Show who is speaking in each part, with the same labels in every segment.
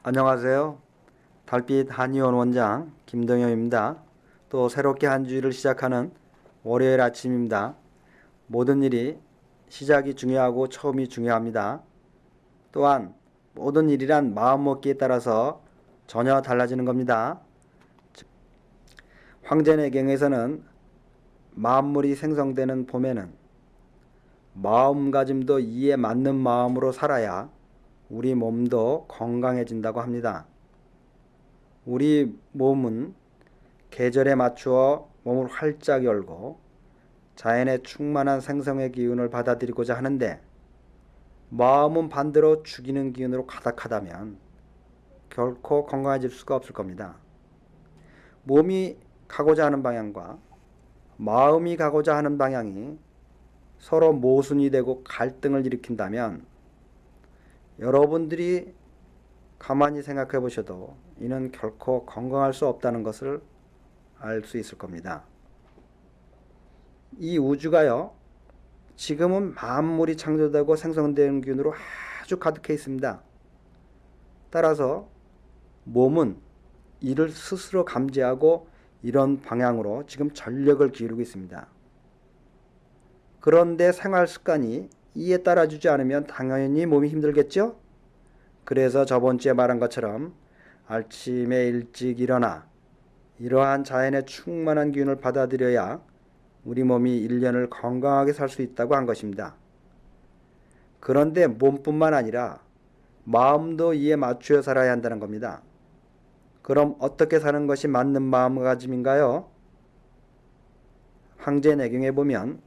Speaker 1: 안녕하세요. 달빛 한의원 원장 김동영입니다. 또 새롭게 한 주일을 시작하는 월요일 아침입니다. 모든 일이 시작이 중요하고 처음이 중요합니다. 또한 모든 일이란 마음먹기에 따라서 전혀 달라지는 겁니다. 황제내경에서는 만물이 생성되는 봄에는 마음가짐도 이에 맞는 마음으로 살아야 우리 몸도 건강해진다고 합니다. 우리 몸은 계절에 맞추어 몸을 활짝 열고 자연의 충만한 생성의 기운을 받아들이고자 하는데 마음은 반대로 죽이는 기운으로 가득하다면 결코 건강해질 수가 없을 겁니다. 몸이 가고자 하는 방향과 마음이 가고자 하는 방향이 서로 모순이 되고 갈등을 일으킨다면 여러분들이 가만히 생각해 보셔도 이는 결코 건강할 수 없다는 것을 알 수 있을 겁니다. 이 우주가요, 지금은 만물이 창조되고 생성되는 기운으로 아주 가득해 있습니다. 따라서 몸은 이를 스스로 감지하고 이런 방향으로 지금 전력을 기울이고 있습니다. 그런데 생활 습관이 이에 따라주지 않으면 당연히 몸이 힘들겠죠? 그래서 저번 주에 말한 것처럼 아침에 일찍 일어나 이러한 자연의 충만한 기운을 받아들여야 우리 몸이 1년을 건강하게 살 수 있다고 한 것입니다. 그런데 몸뿐만 아니라 마음도 이에 맞추어 살아야 한다는 겁니다. 그럼 어떻게 사는 것이 맞는 마음가짐인가요? 황제내경에 보면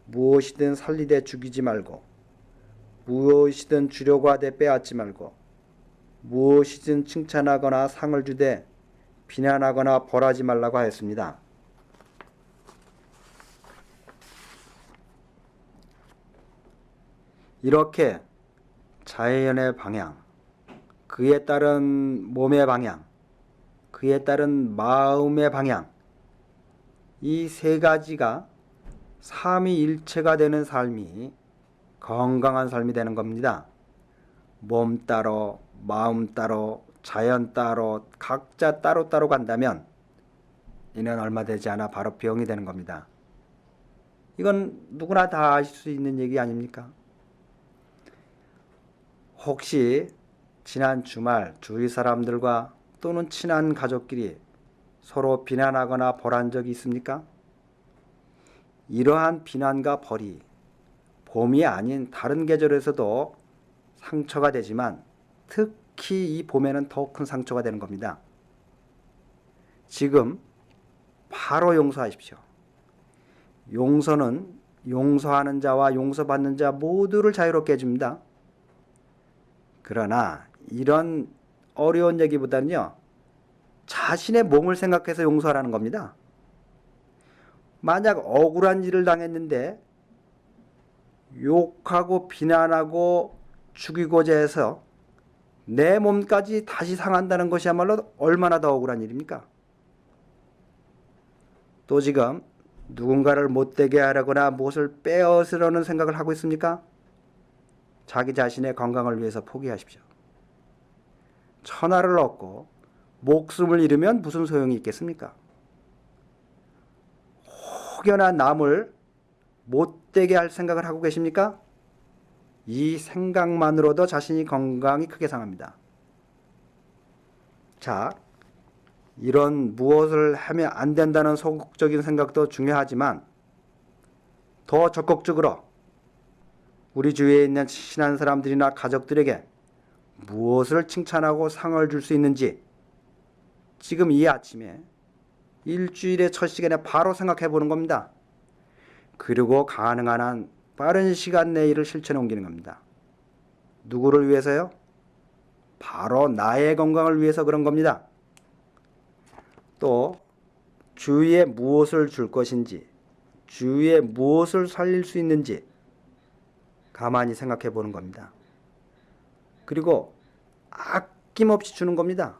Speaker 1: 무엇이든 살리되 죽이지 말고 무엇이든 주려고 하되 빼앗지 말고 무엇이든 칭찬하거나 상을 주되 비난하거나 벌하지 말라고 하였습니다. 이렇게 자연의 방향, 그에 따른 몸의 방향, 그에 따른 마음의 방향, 이 세 가지가 삼위일체가 되는 삶이 건강한 삶이 되는 겁니다. 몸 따로, 마음 따로, 자연 따로, 각자 따로따로 간다면 이는 얼마 되지 않아 바로 병이 되는 겁니다. 이건 누구나 다 아실 수 있는 얘기 아닙니까? 혹시 지난 주말 주위 사람들과 또는 친한 가족끼리 서로 비난하거나 벌한 적이 있습니까? 이러한 비난과 벌이 봄이 아닌 다른 계절에서도 상처가 되지만 특히 이 봄에는 더욱 큰 상처가 되는 겁니다. 지금 바로 용서하십시오. 용서는 용서하는 자와 용서받는 자 모두를 자유롭게 해줍니다. 그러나 이런 어려운 얘기보다는요, 자신의 몸을 생각해서 용서하라는 겁니다. 만약 억울한 일을 당했는데 욕하고 비난하고 죽이고자 해서 내 몸까지 다시 상한다는 것이야말로 얼마나 더 억울한 일입니까? 또 지금 누군가를 못되게 하려거나 무엇을 빼앗으려는 생각을 하고 있습니까? 자기 자신의 건강을 위해서 포기하십시오. 천하를 얻고 목숨을 잃으면 무슨 소용이 있겠습니까? 혹여나 남을 못되게 할 생각을 하고 계십니까? 이 생각만으로도 자신이 건강이 크게 상합니다. 자, 이런 무엇을 하면 안 된다는 소극적인 생각도 중요하지만 더 적극적으로 우리 주위에 있는 친한 사람들이나 가족들에게 무엇을 칭찬하고 상을 줄 수 있는지 지금 이 아침에 일주일의 첫 시간에 바로 생각해 보는 겁니다. 그리고 가능한 한 빠른 시간 내에 이를 실천해 옮기는 겁니다. 누구를 위해서요? 바로 나의 건강을 위해서 그런 겁니다. 또 주위에 무엇을 줄 것인지, 주위에 무엇을 살릴 수 있는지 가만히 생각해 보는 겁니다. 그리고 아낌없이 주는 겁니다.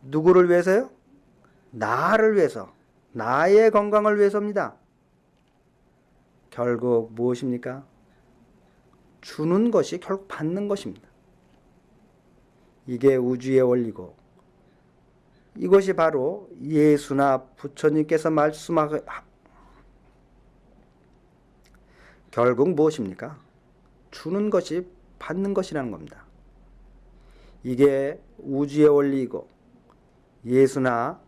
Speaker 1: 누구를 위해서요? 나를 위해서, 나의 건강을 위해서입니다. 결국 무엇입니까? 주는 것이 결국 받는 것입니다. 이게 우주의 원리고 이것이 바로 예수나 부처님께서 말씀하고 결국 무엇입니까? 주는 것이 받는 것이라는 겁니다. 이게 우주의 원리이고 예수나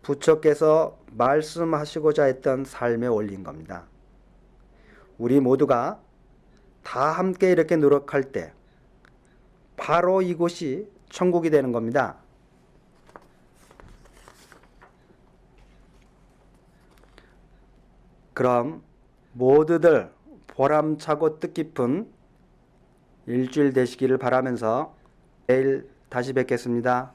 Speaker 1: 부처께서 말씀하시고자 했던 삶의 원리인 겁니다. 우리 모두가 다 함께 이렇게 노력할 때 바로 이곳이 천국이 되는 겁니다. 그럼 모두들 보람차고 뜻깊은 일주일 되시기를 바라면서 내일 다시 뵙겠습니다.